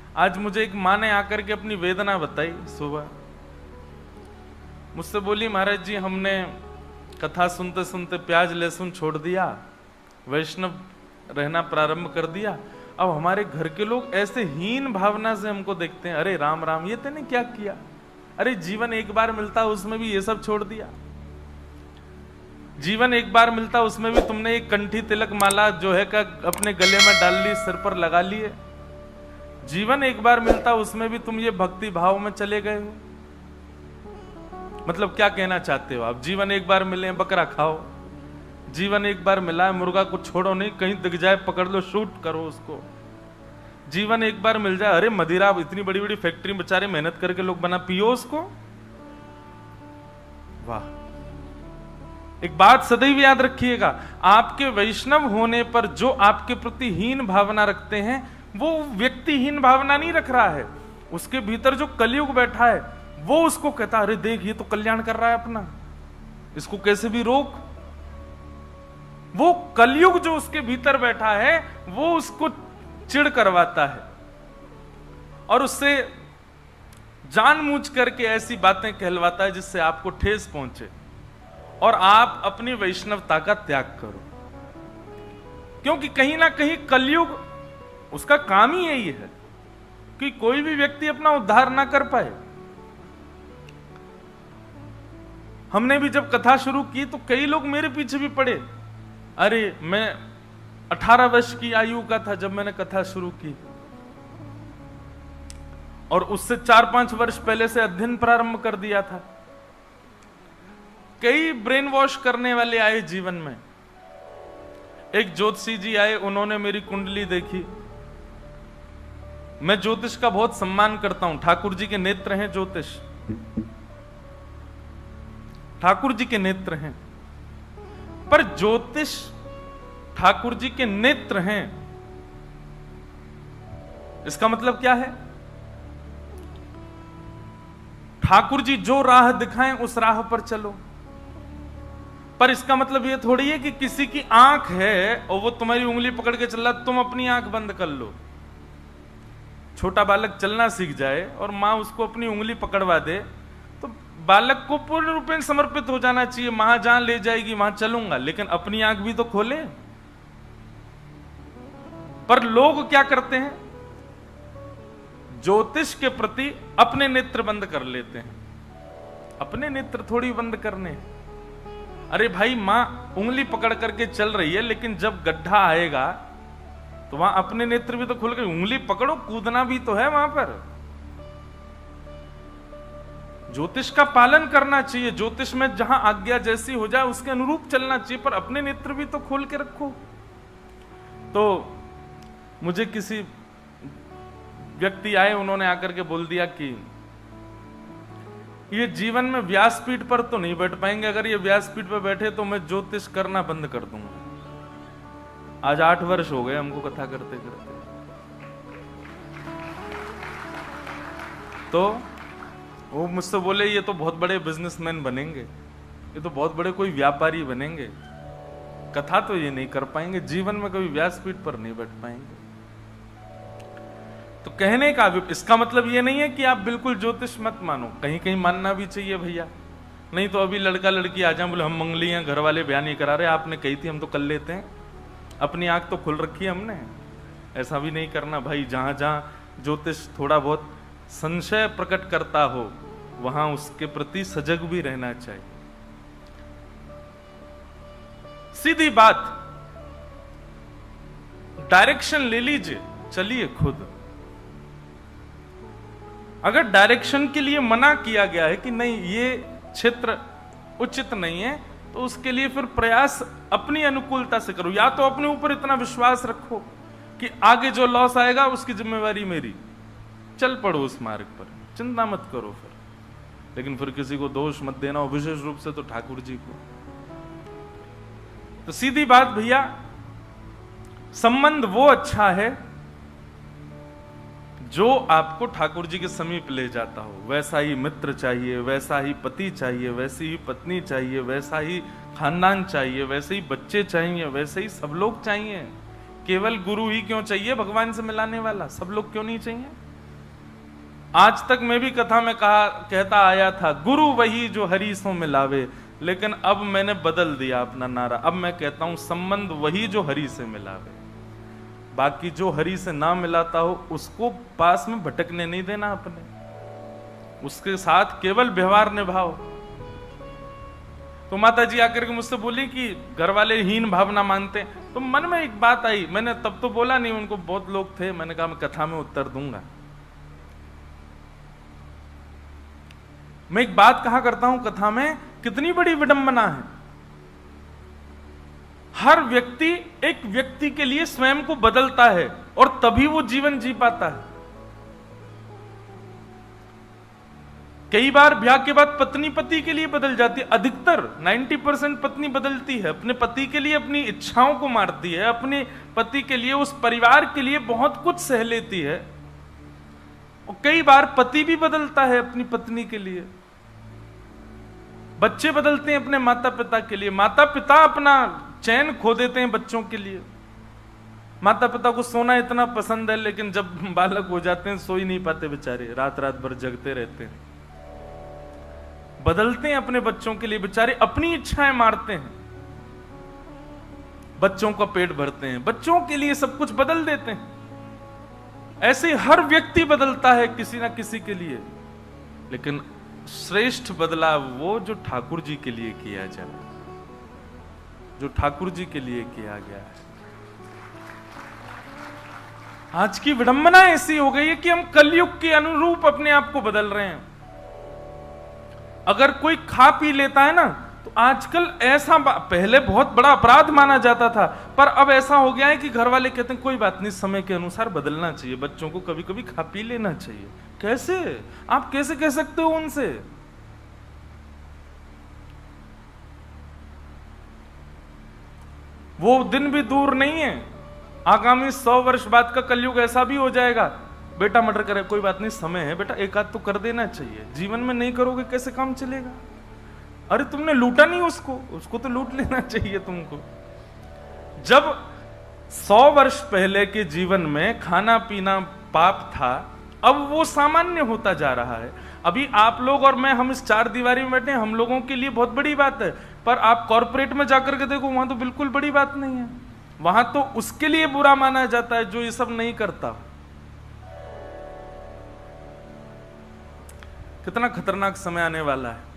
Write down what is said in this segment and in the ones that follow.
आज मुझे एक माँ ने आकर के अपनी वेदना बताई सुबह, मुझसे बोली महाराज जी हमने कथा सुनते सुनते प्याज लहसुन छोड़ दिया, वैष्णव रहना प्रारंभ कर दिया, अब हमारे घर के लोग ऐसे हीन भावना से हमको देखते हैं, अरे राम राम ये तूने क्या किया, अरे जीवन एक बार मिलता उसमें भी ये सब छोड़ दिया, जीवन एक बार मिलता उसमें भी तुमने एक कंठी तिलक माला जो है का अपने गले में डाल ली, सिर पर लगा लिए, जीवन एक बार मिलता उसमें भी तुम ये भक्ति भाव में चले गए हो। मतलब क्या कहना चाहते हो आप? जीवन एक बार मिले बकरा खाओ, जीवन एक बार मिला है मुर्गा को छोड़ो नहीं, कहीं दिख जाए पकड़ लो शूट करो उसको। जीवन एक बार मिल जाए, अरे मदिरा इतनी बड़ी बड़ी फैक्ट्री बेचारे मेहनत करके लोग बना, पियो उसको। वाह, एक बात सदैव याद रखिएगा, आपके वैष्णव होने पर जो आपके प्रति हीन भावना रखते हैं वो व्यक्ति हीन भावना नहीं रख रहा है, उसके भीतर जो कलयुग बैठा है वो उसको कहता अरे देख ये तो कल्याण कर रहा है अपना, इसको कैसे भी रोक। वो कलयुग जो उसके भीतर बैठा है वो उसको चिढ़ करवाता है और उससे जानबूझ करके ऐसी बातें कहलवाता है जिससे आपको ठेस पहुंचे और आप अपनी वैष्णवता का त्याग करो, क्योंकि कहीं ना कहीं कलयुग उसका काम ही यही है कि कोई भी व्यक्ति अपना उद्धार ना कर पाए। हमने भी जब कथा शुरू की तो कई लोग मेरे पीछे भी पड़े, अरे मैं 18 वर्ष की आयु का था जब मैंने कथा शुरू की और उससे 4-5 वर्ष पहले से अध्ययन प्रारंभ कर दिया था। कई ब्रेन वॉश करने वाले आए जीवन में। एक ज्योतिषी जी आए, उन्होंने मेरी कुंडली देखी। मैं ज्योतिष का बहुत सम्मान करता हूं, ठाकुर जी के नेत्र हैं ज्योतिष, ठाकुर जी के नेत्र हैं, पर ज्योतिष ठाकुर जी के नेत्र हैं इसका मतलब क्या है? ठाकुर जी जो राह दिखाएं उस राह पर चलो, पर इसका मतलब ये थोड़ी है कि किसी की आंख है और वो तुम्हारी उंगली पकड़ के चल रहा, तुम अपनी आंख बंद कर लो। छोटा बालक चलना सीख जाए और मां उसको अपनी उंगली पकड़वा दे तो बालक को पूर्ण रूप में समर्पित हो जाना चाहिए, मां जहां ले जाएगी वहां चलूंगा, लेकिन अपनी आंख भी तो खोले। पर लोग क्या करते हैं, ज्योतिष के प्रति अपने नेत्र बंद कर लेते हैं। अपने नेत्र थोड़ी बंद करने, अरे भाई मां उंगली पकड़ करके चल रही है, लेकिन जब गड्ढा आएगा तो वहां अपने नेत्र भी तो खुल गए, उंगली पकड़ो, कूदना भी तो है वहां पर। ज्योतिष का पालन करना चाहिए, ज्योतिष में जहां आज्ञा जैसी हो जाए उसके अनुरूप चलना चाहिए, पर अपने नेत्र भी तो खोल के रखो। तो मुझे किसी व्यक्ति आए, उन्होंने आकर के बोल दिया कि ये जीवन में व्यासपीठ पर तो नहीं बैठ पाएंगे, अगर ये व्यासपीठ पर बैठे तो मैं ज्योतिष करना बंद कर दूंगा। आज 8 वर्ष हो गए हमको कथा करते करते। तो वो मुझसे बोले ये तो बहुत बड़े बिजनेसमैन बनेंगे, ये तो बहुत बड़े कोई व्यापारी बनेंगे, कथा तो ये नहीं कर पाएंगे, जीवन में कभी व्यासपीठ पर नहीं बैठ पाएंगे। तो कहने का इसका मतलब ये नहीं है कि आप बिल्कुल ज्योतिष मत मानो, कहीं कहीं मानना भी चाहिए भैया, नहीं तो अभी लड़का लड़की आ जाए बोले हम मंगली हैं, घर वाले बयान नहीं करा रहे, आपने कही थी हम तो कर लेते हैं, अपनी आंख तो खुल रखी है हमने। ऐसा भी नहीं करना भाई, जहां जहां ज्योतिष थोड़ा बहुत संशय प्रकट करता हो वहां उसके प्रति सजग भी रहना चाहिए। सीधी बात, डायरेक्शन ले लीजिए, चलिए खुद। अगर डायरेक्शन के लिए मना किया गया है कि नहीं ये क्षेत्र उचित नहीं है, तो उसके लिए फिर प्रयास अपनी अनुकूलता से करो, या तो अपने ऊपर इतना विश्वास रखो कि आगे जो लॉस आएगा उसकी जिम्मेवारी मेरी, चल पड़ो उस मार्ग पर, चिंता मत करो फिर। लेकिन फिर किसी को दोष मत देना, और विशेष रूप से तो ठाकुर जी को। तो सीधी बात भैया, संबंध वो अच्छा है जो आपको ठाकुर जी के समीप ले जाता हो। वैसा ही मित्र चाहिए, वैसा ही पति चाहिए, वैसी ही पत्नी चाहिए, वैसा ही खानदान चाहिए, वैसे ही बच्चे चाहिए, वैसे ही सब लोग चाहिए। केवल गुरु ही क्यों चाहिए भगवान से मिलाने वाला, सब लोग क्यों नहीं चाहिए? आज तक मैं भी कथा में कहता आया था, गुरु वही जो हरि सो मिलावे, लेकिन अब मैंने बदल दिया अपना नारा। अब मैं कहता हूं संबंध वही जो हरि से मिलावे। बाकी जो हरि से ना मिलाता हो उसको पास में भटकने नहीं देना, अपने उसके साथ केवल व्यवहार निभाओ। तो माता जी आकर के मुझसे बोली कि घर वाले हीन भावना मानते हैं। तो मन में एक बात आई, मैंने तब तो बोला नहीं, उनको बहुत लोग थे, मैंने कहा मैं कथा में उत्तर दूंगा। मैं एक बात कहा करता हूं कथा में, कितनी बड़ी विडंबना है। हर व्यक्ति एक व्यक्ति के लिए स्वयं को बदलता है और तभी वो जीवन जी पाता है। कई बार ब्याह के बाद पत्नी पति के लिए बदल जाती है, अधिकतर 90% पत्नी बदलती है, अपने पति के लिए अपनी इच्छाओं को मारती है, अपने पति के लिए, उस परिवार के लिए बहुत कुछ सह लेती है। और कई बार पति भी बदलता है अपनी पत्नी के लिए। बच्चे बदलते हैं अपने माता पिता के लिए, माता पिता अपना चैन खो देते हैं बच्चों के लिए। माता पिता को सोना इतना पसंद है, लेकिन जब बालक हो जाते हैं सो ही नहीं पाते बेचारे, रात रात भर जगते रहते हैं। बदलते हैं अपने बच्चों के लिए, बेचारे अपनी इच्छाएं मारते हैं, बच्चों का पेट भरते हैं, बच्चों के लिए सब कुछ बदल देते हैं। ऐसे हर व्यक्ति बदलता है किसी ना किसी के लिए, लेकिन श्रेष्ठ बदलाव वो जो ठाकुर जी के लिए किया जाए, जो ठाकुर जी के लिए किया गया है। आज की विडंबना ऐसी हो गई है कि हम कलयुग के अनुरूप अपने आप को बदल रहे हैं। अगर कोई खा पी लेता है ना, तो आजकल ऐसा, पहले बहुत बड़ा अपराध माना जाता था, पर अब ऐसा हो गया है कि घर वाले कहते हैं कोई बात नहीं, समय के अनुसार बदलना चाहिए, बच्चों को कभी कभी खा पी लेना चाहिए। कैसे आप कैसे कह सकते हो उनसे? वो दिन भी दूर नहीं है, आगामी 100 वर्ष बाद का कलयुग ऐसा भी हो जाएगा, बेटा मर्डर करे, कोई बात नहीं, समय है बेटा, एक आध तो कर देना चाहिए, जीवन में नहीं करोगे कैसे काम चलेगा? अरे तुमने लूटा नहीं उसको तो लूट लेना चाहिए तुमको। जब 100 वर्ष पहले के जीवन में खाना पीना पाप था, अब वो सामान्य होता जा रहा है। अभी आप लोग और मैं, हम इस 4 दीवारी में बैठे, हम लोगों के लिए बहुत बड़ी बात है, पर आप कॉर्पोरेट में जाकर के देखो, वहां तो बिल्कुल बड़ी बात नहीं है। वहां तो उसके लिए बुरा माना जाता है जो ये सब नहीं करता। कितना खतरनाक समय आने वाला है।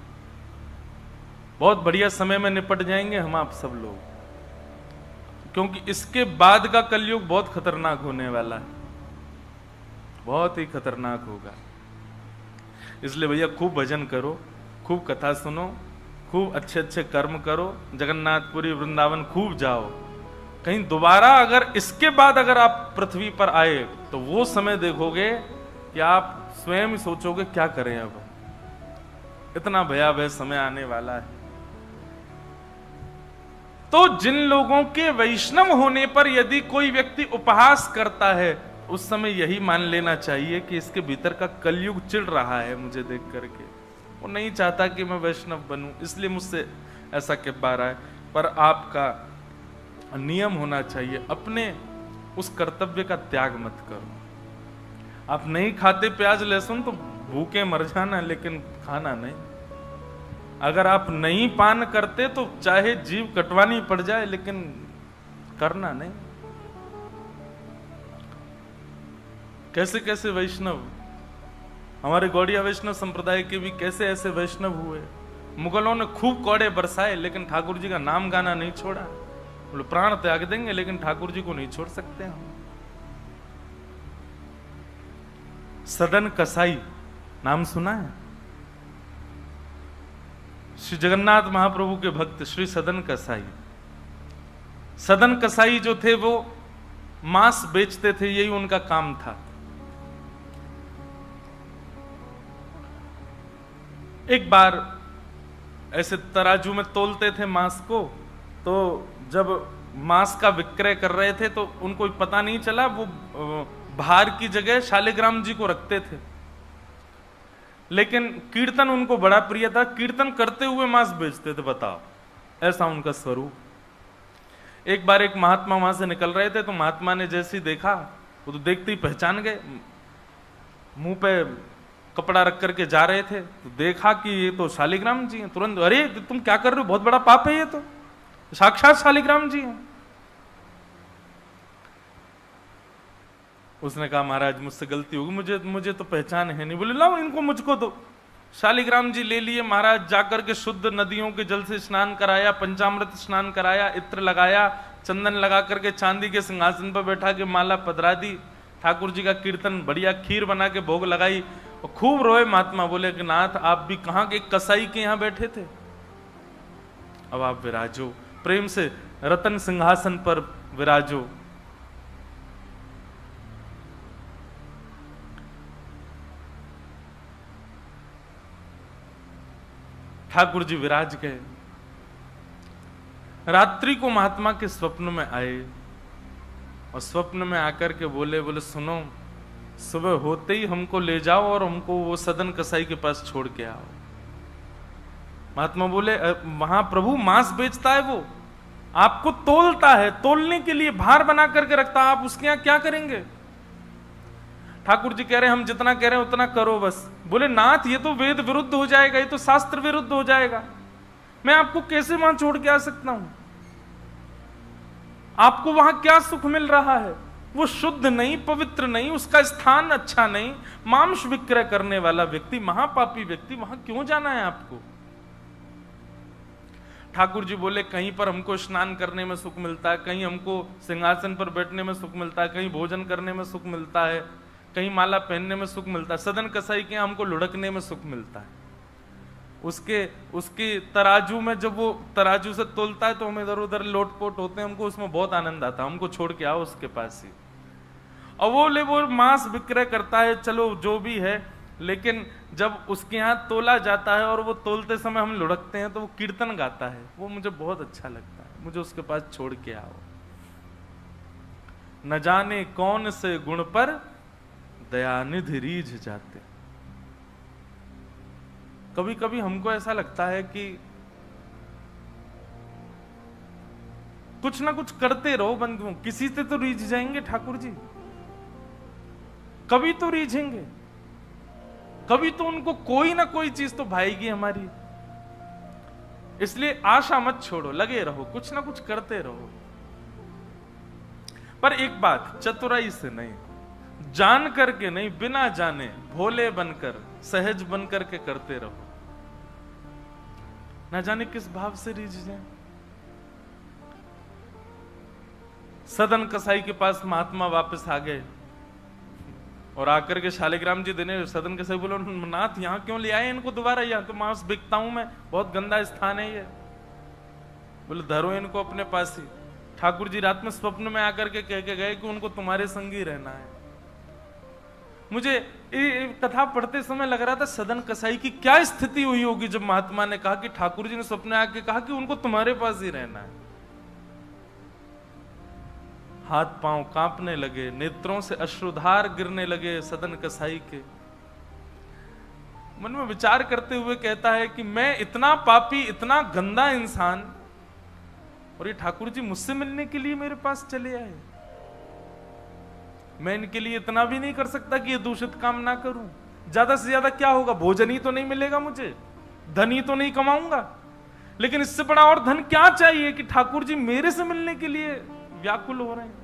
बहुत बढ़िया समय में निपट जाएंगे हम आप सब लोग, क्योंकि इसके बाद का कलयुग बहुत खतरनाक होने वाला है, बहुत ही खतरनाक होगा। इसलिए भैया खूब भजन करो, खूब कथा सुनो, खूब अच्छे अच्छे कर्म करो, जगन्नाथपुरी वृंदावन खूब जाओ। कहीं दोबारा अगर इसके बाद अगर आप पृथ्वी पर आए तो वो समय देखोगे कि आप स्वयं ही सोचोगे क्या करें अब, इतना भयावह समय आने वाला है। तो जिन लोगों के वैष्णव होने पर यदि कोई व्यक्ति उपहास करता है, उस समय यही मान लेना चाहिए कि इसके भीतर का कलयुग चिढ़ रहा है मुझे देख करके, वो नहीं चाहता कि मैं वैष्णव बनूं, इसलिए मुझसे ऐसा कह पा रहा है। पर आपका नियम होना चाहिए, अपने उस कर्तव्य का त्याग मत करो। आप नहीं खाते प्याज लहसुन तो भूखे मर जाना, लेकिन खाना नहीं। अगर आप नहीं पान करते तो चाहे जीव कटवानी पड़ जाए, लेकिन करना नहीं। कैसे कैसे वैष्णव, हमारे गौड़िया वैष्णव संप्रदाय के भी कैसे ऐसे वैष्णव हुए। मुगलों ने खूब कौड़े बरसाए, लेकिन ठाकुर जी का नाम गाना नहीं छोड़ा। बोले प्राण त्याग देंगे लेकिन ठाकुर जी को नहीं छोड़ सकते हम। सदन कसाई नाम सुना है? श्री जगन्नाथ महाप्रभु के भक्त श्री सदन कसाई। सदन कसाई जो थे वो मांस बेचते थे, यही उनका काम था। एक बार ऐसे तराजू में तोलते थे मांस को, तो जब मांस का विक्रय कर रहे थे तो उनको पता नहीं चला, वो भार की जगह शालिग्राम जी को रखते थे। लेकिन कीर्तन उनको बड़ा प्रिय था, कीर्तन करते हुए मांस बेचते थे। बताओ, ऐसा उनका स्वरूप। एक बार एक महात्मा वहां से निकल रहे थे, तो महात्मा ने जैसे ही देखा, वो तो देखते ही पहचान गए, मुंह पे कपड़ा रख करके जा रहे थे तो देखा कि ये तो शालिग्राम जी हैं। तुरंत, अरे तुम क्या कर रहे हो, बहुत बड़ा पाप है ये तो, साक्षात शालिग्राम जी हैं। उसने कहा महाराज मुझसे गलती होगी, मुझे तो पहचान है नहीं। बोले लाओ इनको मुझको दो। शालिग्राम जी ले लिए महाराज, जाकर के शुद्ध नदियों के जल से स्नान कराया, पंचामृत स्नान कराया, इत्र लगाया, चंदन लगा करके चांदी के सिंहासन पर बैठा के माला पधरा दी, ठाकुर जी का कीर्तन, बढ़िया खीर बना के भोग लगाई और खूब रोए महात्मा। बोले कि नाथ आप भी कहां के कसाई के यहां बैठे थे, अब आप विराजो, प्रेम से रतन सिंहासन पर विराजो। ठाकुर जी विराज गए। रात्रि को महात्मा के स्वप्न में आए और स्वप्न में आकर के बोले सुनो, सुबह होते ही हमको ले जाओ और हमको वो सदन कसाई के पास छोड़ के आओ। महात्मा बोले वहां प्रभु मांस बेचता है, वो आपको तोलता है, तोलने के लिए भार बना करके रखता है, आप उसके यहां क्या करेंगे। ठाकुर जी कह रहे हैं हम जितना कह रहे हैं उतना करो बस। बोले नाथ ये तो वेद विरुद्ध हो जाएगा, ये तो शास्त्र विरुद्ध हो जाएगा, मैं आपको कैसे वहां छोड़ के आ सकता हूं। आपको वहां क्या सुख मिल रहा है, वो शुद्ध नहीं, पवित्र नहीं, उसका स्थान अच्छा नहीं, मांस विक्रय करने वाला व्यक्ति, महापापी व्यक्ति, वहां क्यों जाना है आपको। ठाकुर जी बोले कहीं पर हमको स्नान करने में सुख मिलता है, कहीं हमको सिंहासन पर बैठने में सुख मिलता है, कहीं भोजन करने में सुख मिलता है, कहीं माला पहनने में सुख मिलता है, सदन कसाई के हमको लुढ़कने में सुख मिलता है। उसके तराजू में जब वो तराजू से तोलता है तो हम इधर उधर लोटपोट होते हैं, हमको उसमें बहुत आनंद आता है, हमको छोड़ के आओ उसके पास ही। और वो मांस विक्रय करता है, चलो जो भी है, लेकिन जब उसके यहाँ तोला जाता है और वो तोलते समय हम लुढ़कते हैं तो वो कीर्तन गाता है, वो मुझे बहुत अच्छा लगता है, मुझे उसके पास छोड़ के आओ। न जाने कौन से गुण पर दयानिधि रीझ जाते। कभी कभी हमको ऐसा लगता है कि कुछ ना कुछ करते रहो बंधुओं, किसी से तो रीझ जाएंगे ठाकुर जी, कभी तो रीझेंगे, कभी तो उनको कोई ना कोई चीज तो भाएगी हमारी। इसलिए आशा मत छोड़ो, लगे रहो, कुछ ना कुछ करते रहो। पर एक बात, चतुराई से नहीं, जान करके नहीं, बिना जाने भोले बनकर, सहज बनकर के करते रहो। ना जाने किस भाव से रीझ जाए। सदन कसाई के पास महात्मा वापस आ गए और आकर के शालिग्राम जी देने, सदन कसाई बोलो नाथ यहां क्यों ले आए इनको दोबारा, यहां तो मांस बिकता हूं मैं, बहुत गंदा स्थान है ये। बोले धरो इनको अपने पास ही। ठाकुर जी रात में स्वप्न में आकर के कह के गए कि उनको तुम्हारे संग ही रहना है। मुझे कथा पढ़ते समय लग रहा था सदन कसाई की क्या स्थिति हुई होगी जब महात्मा ने कहा कि ठाकुर जी ने स्वप्न में आके कहा कि उनको तुम्हारे पास ही रहना है। हाथ पांव कांपने लगे, नेत्रों से अश्रुधार गिरने लगे सदन कसाई के। मन में विचार करते हुए कहता है कि मैं इतना पापी, इतना गंदा इंसान, और ये ठाकुर जी मुझसे मिलने के लिए मेरे पास चले आए। मैं इनके लिए इतना भी नहीं कर सकता कि ये दूषित काम ना करूं। ज्यादा से ज्यादा क्या होगा, भोजन ही तो नहीं मिलेगा मुझे, धन ही तो नहीं कमाऊंगा, लेकिन इससे बड़ा और धन क्या चाहिए कि ठाकुर जी मेरे से मिलने के लिए व्याकुल हो रहे हैं।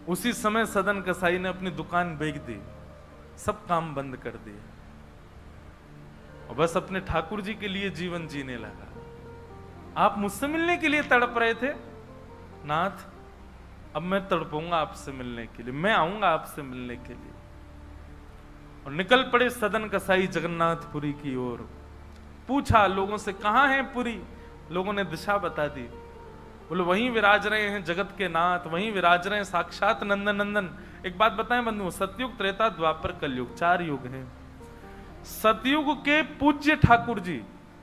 उसी समय सदन कसाई ने अपनी दुकान बेच दी, सब काम बंद कर दिए और बस अपने ठाकुर जी के लिए जीवन जीने लगा। आप मुझसे मिलने के लिए तड़प रहे थे नाथ, अब मैं तड़पूंगा आपसे मिलने के लिए, मैं आऊंगा आपसे मिलने के लिए। और निकल पड़े सदन कसाई जगन्नाथपुरी की ओर। पूछा लोगों से कहां है पुरी, लोगों ने दिशा बता दी। बोले वहीं विराज रहे हैं जगत के नाथ, वहीं विराज रहे हैं साक्षात नंदन नंदन। एक बात बताएं बंधुओं, सतयुग, त्रेता, द्वापर, कलयुग, 4 युग हैं। सतयुग के पूज्य ठाकुर जी,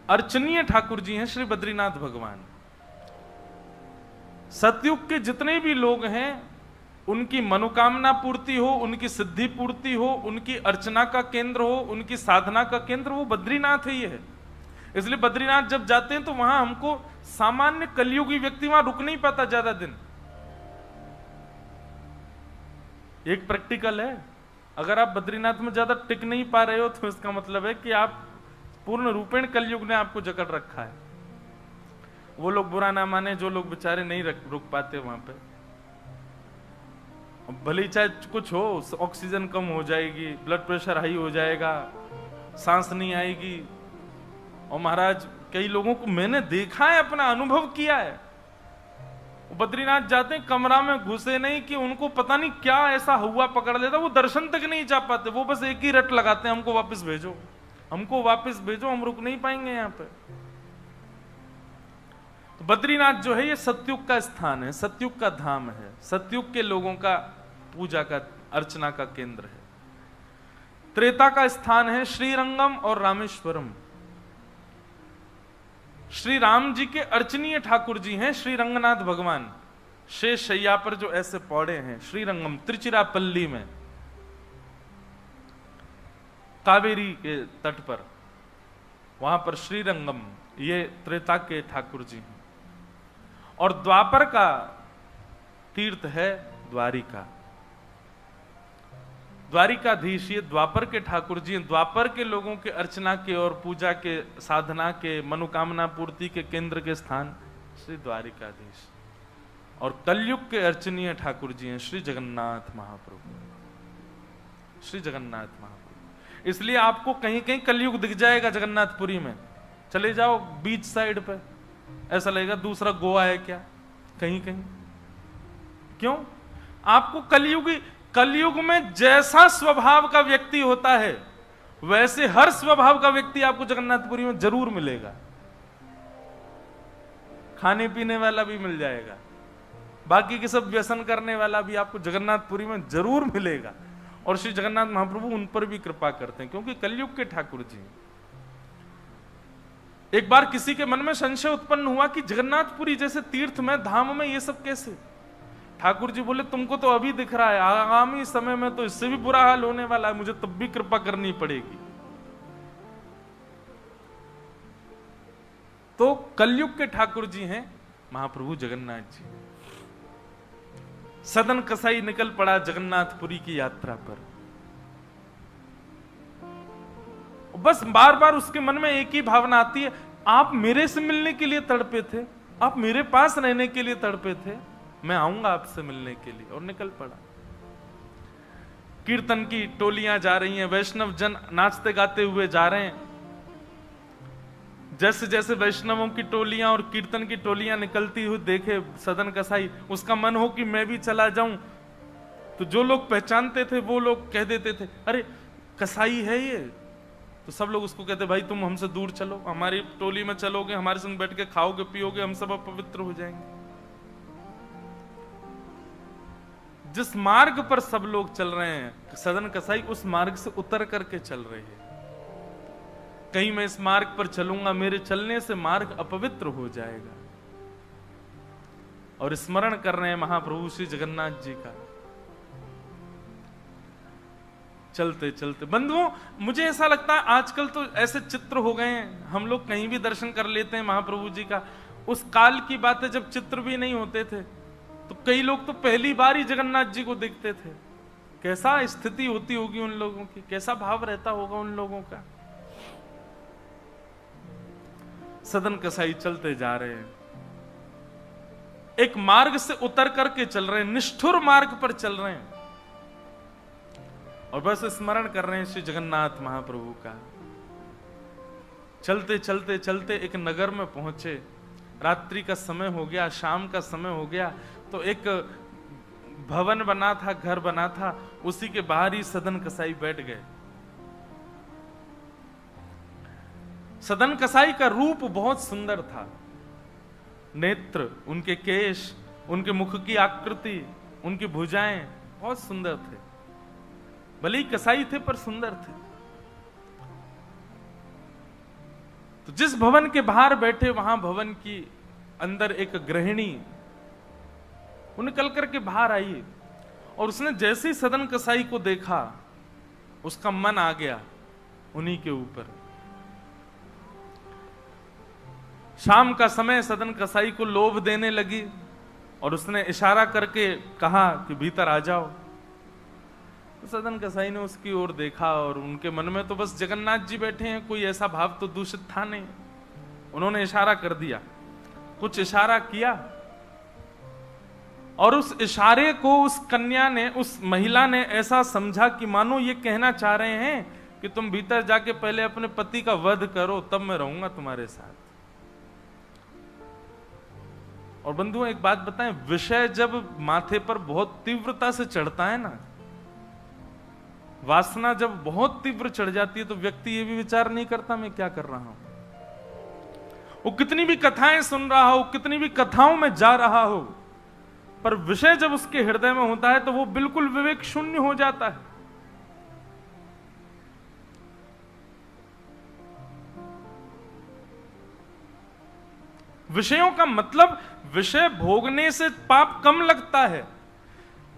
अर्चनीय ठाकुर जी हैं श्री बद्रीनाथ भगवान। सतयुग के जितने भी लोग हैं उनकी मनोकामना पूर्ति हो, उनकी सिद्धि पूर्ति हो, उनकी अर्चना का केंद्र हो, उनकी साधना का केंद्र वो बद्रीनाथ ही है। इसलिए बद्रीनाथ जब जाते हैं तो वहां हमको सामान्य कलयुगी व्यक्ति वहां रुक नहीं पाता ज्यादा दिन। एक प्रैक्टिकल है, अगर आप बद्रीनाथ में ज्यादा टिक नहीं पा रहे हो तो इसका मतलब है कि आप पूर्ण रूपेण कलयुग ने आपको जकड़ रखा है। वो लोग बुरा ना माने जो लोग बेचारे नहीं रुक पाते वहां पे, भले चाहे कुछ हो, ऑक्सीजन कम हो जाएगी, ब्लड प्रेशर हाई हो जाएगा, सांस नहीं आएगी। और महाराज कई लोगों को मैंने देखा है, अपना अनुभव किया है, बद्रीनाथ जाते हैं, कमरा में घुसे नहीं कि उनको पता नहीं क्या ऐसा हुआ पकड़ लेता, वो दर्शन तक नहीं जा पाते, वो बस एक ही रट लगाते हैं, हमको वापस भेजो, हमको वापस भेजो, हम रुक नहीं पाएंगे यहाँ पे। तो बद्रीनाथ जो है ये सतयुग का स्थान है, सतयुग का धाम है, सतयुग के लोगों का पूजा का अर्चना का केंद्र है। त्रेता का स्थान है श्रीरंगम और रामेश्वरम। श्री राम जी के अर्चनीय ठाकुर जी हैं श्री रंगनाथ भगवान, शेष शैया पर जो ऐसे पौड़े हैं। श्रीरंगम त्रिचिरापल्ली में, कावेरी के तट पर, वहां पर श्रीरंगम, ये त्रेता के ठाकुर जी हैं। और द्वापर का तीर्थ है द्वारिका, द्वारिकाधीश ये द्वापर के ठाकुर जी हैं। द्वापर के लोगों के अर्चना के और पूजा के, साधना के, मनोकामना पूर्ति के केंद्र के स्थान श्री द्वारिकाधीश। और कलयुग के अर्चनीय ठाकुर जी हैं श्री जगन्नाथ महाप्रभु, श्री जगन्नाथ महाप्रभु। इसलिए आपको कहीं कहीं कलयुग दिख जाएगा जगन्नाथपुरी में, चले जाओ बीच साइड पे, ऐसा लगेगा दूसरा गोवा है क्या, कहीं कहीं। क्यों? आपको कलयुग में जैसा स्वभाव का व्यक्ति होता है वैसे हर स्वभाव का व्यक्ति आपको जगन्नाथपुरी में जरूर मिलेगा। खाने पीने वाला भी मिल जाएगा, बाकी के सब व्यसन करने वाला भी आपको जगन्नाथपुरी में जरूर मिलेगा। और श्री जगन्नाथ महाप्रभु उन पर भी कृपा करते हैं, क्योंकि कलयुग के ठाकुर जी। एक बार किसी के मन में संशय उत्पन्न हुआ कि जगन्नाथपुरी जैसे तीर्थ में, धाम में ये सब कैसे? ठाकुर जी बोले तुमको तो अभी दिख रहा है, आगामी समय में तो इससे भी बुरा हाल होने वाला है, मुझे तब भी कृपा करनी पड़ेगी। तो कलयुग के ठाकुर जी हैं महाप्रभु जगन्नाथ जी। सदन कसाई निकल पड़ा जगन्नाथपुरी की यात्रा पर। बस बार बार उसके मन में एक ही भावना आती है, आप मेरे से मिलने के लिए तड़पे थे, आप मेरे पास रहने के लिए तड़पे थे, मैं आऊंगा आपसे मिलने के लिए। और निकल पड़ा। कीर्तन की टोलियां जा रही हैं, वैष्णव जन नाचते गाते हुए जा रहे हैं। जैसे जैसे वैष्णवों की टोलियां और कीर्तन की टोलियां निकलती हुई देखे सदन कसाई, उसका मन हो कि मैं भी चला जाऊं। तो जो लोग पहचानते थे वो लोग कह देते थे, अरे कसाई है ये। तो सब लोग उसको कहते, भाई तुम हमसे दूर चलो, हमारी टोली में चलोगे, हमारे संग बैठ के खाओगे पियोगे, हम सब अपवित्र हो जाएंगे। जिस मार्ग पर सब लोग चल रहे हैं सदन कसाई उस मार्ग से उतर करके चल रहे हैं। कहीं मैं इस मार्ग पर चलूंगा, मेरे चलने से मार्ग अपवित्र हो जाएगा। और स्मरण कर रहे हैं महाप्रभु श्री जगन्नाथ जी का। चलते चलते बंधुओं, मुझे ऐसा लगता है आजकल तो ऐसे चित्र हो गए हैं, हम लोग कहीं भी दर्शन कर लेते हैं महाप्रभु जी का। उस काल की बात है जब चित्र भी नहीं होते थे, तो कई लोग तो पहली बार ही जगन्नाथ जी को देखते थे। कैसा स्थिति होती होगी उन लोगों की, कैसा भाव रहता होगा उन लोगों का। सदन कसाई चलते जा रहे हैं, एक मार्ग से उतर करके चल रहे हैं, निष्ठुर मार्ग पर चल रहे हैं, और बस स्मरण कर रहे हैं श्री जगन्नाथ महाप्रभु का। चलते चलते चलते एक नगर में पहुंचे, रात्रि का समय हो गया, शाम का समय हो गया। तो एक भवन बना था, घर बना था, उसी के बाहर ही सदन कसाई बैठ गए। सदन कसाई का रूप बहुत सुंदर था, नेत्र, उनके केश, उनके मुख की आकृति, उनकी भुजाएं बहुत सुंदर थे। भले ही कसाई थे पर सुंदर थे। तो जिस भवन के बाहर बैठे वहां भवन की अंदर एक गृहिणी वो निकल करके बाहर आई, और उसने जैसे ही सदन कसाई को देखा उसका मन आ गया उन्हीं के ऊपर। शाम का समय, सदन कसाई को लोभ देने लगी और उसने इशारा करके कहा कि भीतर आ जाओ। सदन कसाई ने उसकी ओर देखा और उनके मन में तो बस जगन्नाथ जी बैठे हैं, कोई ऐसा भाव तो दूषित था नहीं। उन्होंने इशारा कर दिया, कुछ इशारा किया और उस इशारे को उस कन्या ने, उस महिला ने ऐसा समझा कि मानो ये कहना चाह रहे हैं कि तुम भीतर जाके पहले अपने पति का वध करो, तब मैं रहूंगा तुम्हारे साथ। और बंधुओं एक बात बताएं, विषय जब माथे पर बहुत तीव्रता से चढ़ता है ना, वासना जब बहुत तीव्र चढ़ जाती है, तो व्यक्ति ये भी विचार नहीं करता मैं क्या कर रहा हूं। वो कितनी भी कथाएं सुन रहा हो, कितनी भी कथाओं में जा रहा हो, पर विषय जब उसके हृदय में होता है तो वो बिल्कुल विवेक शून्य हो जाता है। विषयों का मतलब, विषय भोगने से पाप कम लगता है,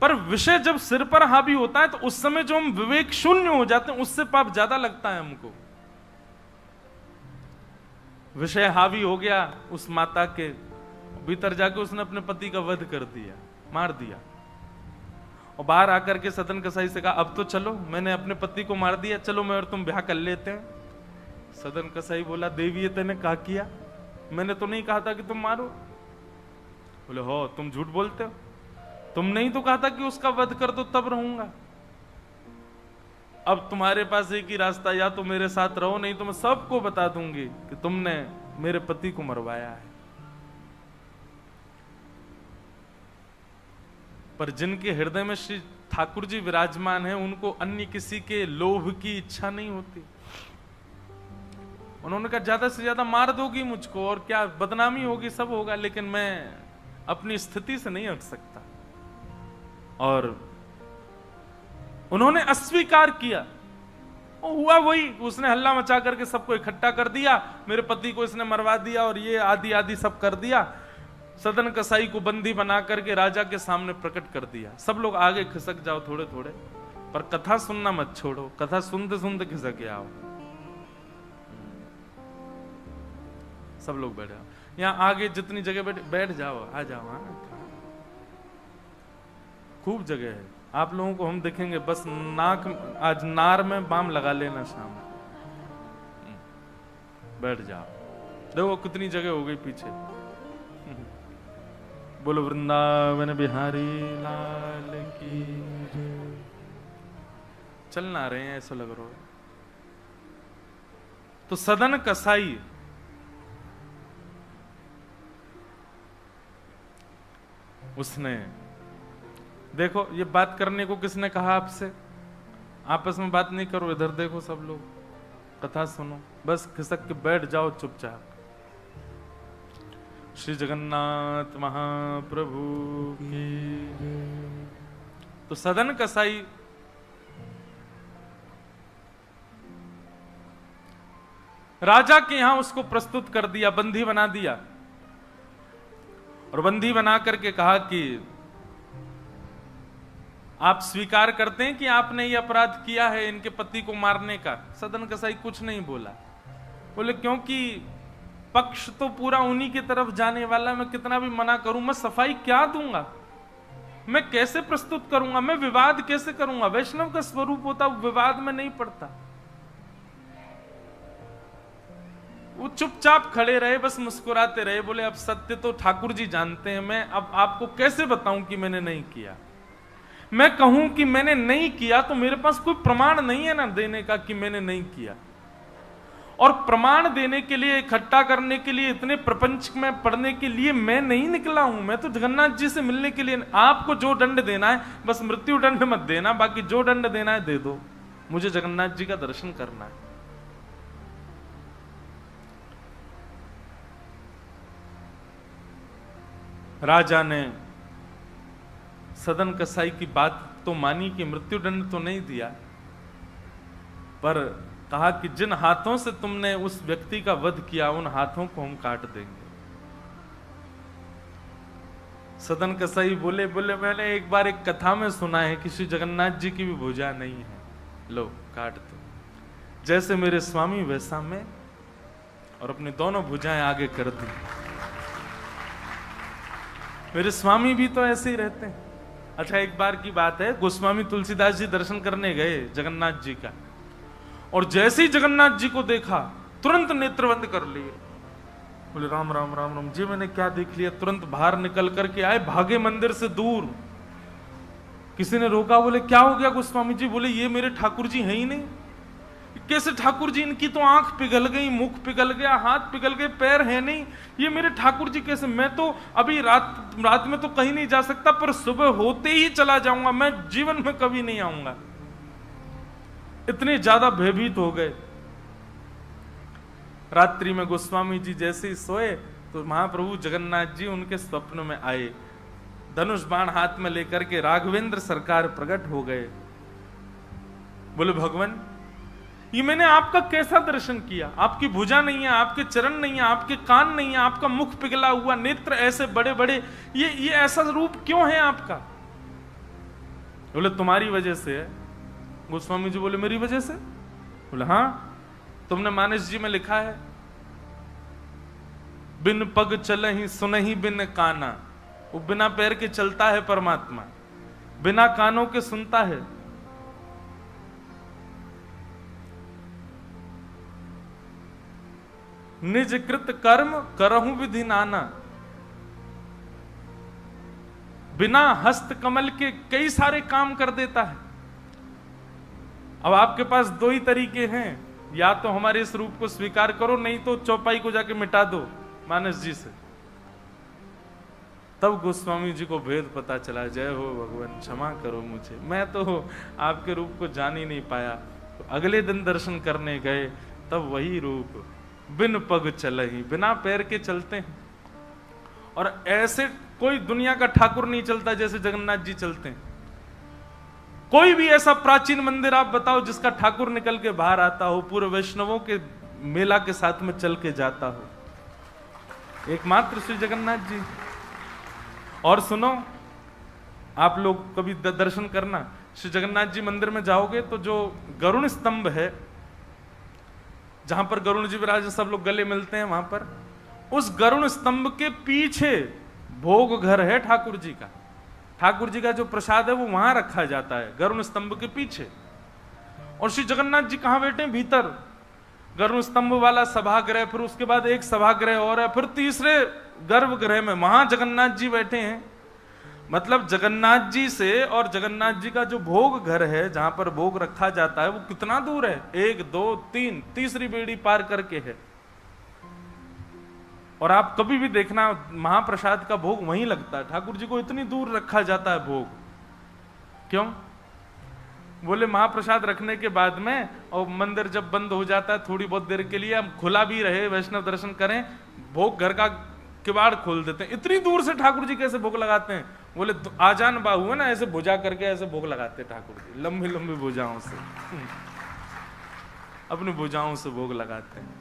पर विषय जब सिर पर हावी होता है तो उस समय जो हम विवेक शून्य हो जाते हैं उससे पाप ज्यादा लगता है हमको। विषय हावी हो गया उस माता के, भीतर जाके उसने अपने पति का वध कर दिया, मार दिया। और बाहर आकर के सदन कसाई से कहा, अब तो चलो, मैंने अपने पति को मार दिया, चलो मैं और तुम ब्याह कर लेते हैं। सदन कसाई बोला, देवी ये तेने क्या किया? मैंने तो नहीं कहा था कि तुम मारो। बोले, हो तुम झूठ बोलते हो, तुमने ही तो कहा था कि उसका वध कर दो तब रहूंगा। अब तुम्हारे पास एक ही रास्ता, या तो मेरे साथ रहो, नहीं तो मैं सबको बता दूंगी कि तुमने मेरे पति को मरवाया है। पर जिनके हृदय में श्री ठाकुर जी विराजमान है, उनको अन्य किसी के लोभ की इच्छा नहीं होती। उन्होंने कहा, ज्यादा से ज्यादा मार दोगी मुझको और क्या, बदनामी होगी, सब होगा, लेकिन मैं अपनी स्थिति से नहीं हट सकता। और उन्होंने अस्वीकार किया। हुआ वही, उसने हल्ला मचा करके सबको इकट्ठा कर दिया, मेरे पति को इसने मरवा दिया और ये आदि आदि सब कर दिया। सदन कसाई को बंदी बना करके राजा के सामने प्रकट कर दिया। सब लोग आगे खिसक जाओ थोड़े थोड़े, पर कथा सुनना मत छोड़ो, कथा सुनते सुनते खिसक के आओ। सब लोग बैठ जाओ, यहाँ आगे जितनी जगह बैठ जाओ, आ जाओ। हाँ, खूब जगह है, आप लोगों को हम देखेंगे, बस नाक, आज नार में बाम लगा लेना शाम। बैठ जाओ, देखो कितनी जगह हो गई पीछे। बोलो वृंदावन बिहारी लाल की। चल ना रहे हैं ऐसा लग रहा है। तो सदन कसाई उसने, देखो ये बात करने को किसने कहा आपसे? आपस में बात नहीं करो, इधर देखो सब लोग, कथा सुनो, बस खिसक के बैठ जाओ चुपचाप। श्री जगन्नाथ महाप्रभु की। तो सदन कसाई राजा के यहां उसको प्रस्तुत कर दिया, बंदी बना दिया। और बंदी बना करके कहा कि आप स्वीकार करते हैं कि आपने ये अपराध किया है इनके पति को मारने का? सदन कसाई कुछ नहीं बोला। बोले, क्योंकि पक्ष तो पूरा उन्हीं की तरफ जाने वाला, मैं कितना भी मना करूं, मैं सफाई क्या दूंगा, मैं कैसे प्रस्तुत करूंगा, मैं विवाद कैसे करूंगा? वैष्णव का स्वरूप होता विवाद में नहीं पड़ता। वो चुपचाप खड़े रहे, बस मुस्कुराते रहे। बोले, अब सत्य तो ठाकुर जी जानते हैं, मैं अब आपको कैसे बताऊं कि मैंने नहीं किया। मैं कहूं कि मैंने नहीं किया तो मेरे पास कोई प्रमाण नहीं है ना देने का कि मैंने नहीं किया। और प्रमाण देने के लिए, इकट्ठा करने के लिए, इतने प्रपंच में पढ़ने के लिए मैं नहीं निकला हूं। मैं तो जगन्नाथ जी से मिलने के लिए। आपको जो दंड देना है, बस मृत्यु दंड मत देना, बाकी जो दंड देना है दे दो, मुझे जगन्नाथ जी का दर्शन करना है। राजा ने सदन कसाई की बात तो मानी कि मृत्यु दंड तो नहीं दिया, पर कहा कि जिन हाथों से तुमने उस व्यक्ति का वध किया, उन हाथों को हम काट देंगे। सदन कसाई बोले, मैंने एक बार एक कथा में सुना है कि श्री जगन्नाथ जी की भी भुजा नहीं है, लो काट दो। जैसे मेरे स्वामी वैसा मैं, और अपनी दोनों भुजाएं आगे कर दी। मेरे स्वामी भी तो ऐसे ही रहते हैं। अच्छा, एक बार की बात है, गोस्वामी तुलसीदास जी दर्शन करने गए जगन्नाथ जी का, और जैसे ही जगन्नाथ जी को देखा तुरंत नेत्र बंद कर लिए। बोले राम राम राम राम जी, मैंने क्या देख लिया। तुरंत बाहर निकल करके आए, भागे मंदिर से दूर। किसी ने रोका, बोले क्या हो गया गोस्वामी जी? बोले ये मेरे ठाकुर जी हैं ही नहीं। कैसे ठाकुर जी? इनकी तो आंख पिघल गई, मुख पिघल गया, हाथ पिघल गए, पैर है नहीं, ये मेरे ठाकुर जी कैसे? मैं तो अभी रात में तो कहीं नहीं जा सकता, पर सुबह होते ही चला जाऊंगा, मैं जीवन में कभी नहीं आऊंगा। इतने ज्यादा भयभीत हो गए। रात्रि में गोस्वामी जी जैसे ही सोए तो महाप्रभु जगन्नाथ जी उनके स्वप्न में आए, धनुष बाण हाथ में लेकर के राघवेंद्र सरकार प्रकट हो गए। बोले भगवान, ये मैंने आपका कैसा दर्शन किया? आपकी भुजा नहीं है, आपके चरण नहीं है, आपके कान नहीं है, आपका मुख पिघला हुआ, नेत्र ऐसे बड़े बड़े, ये ऐसा रूप क्यों है आपका? बोले तुम्हारी वजह से है। गोस्वामी जी बोले मेरी वजह से? बोले हाँ, तुमने मानस जी में लिखा है, बिन पग चलहि सुनहि बिन काना। वो बिना पैर के चलता है परमात्मा, बिना कानों के सुनता है। निज कृत कर्म करहु विधि नाना। बिना हस्त कमल के कई सारे काम कर देता है। अब आपके पास दो ही तरीके हैं, या तो हमारे इस रूप को स्वीकार करो, नहीं तो चौपाई को जाके मिटा दो मानस जी से। तब गोस्वामी जी को भेद पता चला। जय हो भगवान, क्षमा करो मुझे, मैं तो आपके रूप को जान ही नहीं पाया। तो अगले दिन दर्शन करने गए, तब वही रूप, बिन पग चलहि, बिना पैर के चलते हैं। और ऐसे कोई दुनिया का ठाकुर नहीं चलता जैसे जगन्नाथ जी चलते हैं। कोई भी ऐसा प्राचीन मंदिर आप बताओ जिसका ठाकुर निकल के बाहर आता हो, पूरे वैष्णवों के मेला के साथ में चल के जाता हो, एकमात्र श्री जगन्नाथ जी। और सुनो, आप लोग कभी दर्शन करना, श्री जगन्नाथ जी मंदिर में जाओगे तो जो गरुण स्तंभ है, जहां पर गरुण जी विराज, सब लोग गले मिलते हैं, वहां पर उस गरुण स्तंभ के पीछे भोग घर है ठाकुर जी का। ठाकुर जी का जो प्रसाद है वो वहां रखा जाता है, गरुण स्तंभ के पीछे। और श्री जगन्नाथ जी कहां बैठे? भीतर गरुण स्तंभ वाला सभागृह, फिर उसके बाद एक सभागृह और है, फिर तीसरे गर्भगृह में वहां जगन्नाथ जी बैठे हैं। मतलब जगन्नाथ जी से और जगन्नाथ जी का जो भोग घर है, जहां पर भोग रखा जाता है, वो कितना दूर है? 1 2 3 तीसरी बेड़ी पार करके है। और आप कभी भी देखना, महाप्रसाद का भोग वहीं लगता है। ठाकुर जी को इतनी दूर रखा जाता है भोग, क्यों? बोले महाप्रसाद रखने के बाद में, और मंदिर जब बंद हो जाता है थोड़ी बहुत देर के लिए, हम खुला भी रहे, वैष्णव दर्शन करें, भोग घर का किवाड़ खोल देते हैं। इतनी दूर से ठाकुर जी कैसे भोग लगाते हैं? बोले आजान बाहु है ना, ऐसे भुजा करके ऐसे भोग लगाते हैं ठाकुर जी, लंबी लंबी भुजाओं से, अपनी भुजाओं से भोग लगाते हैं।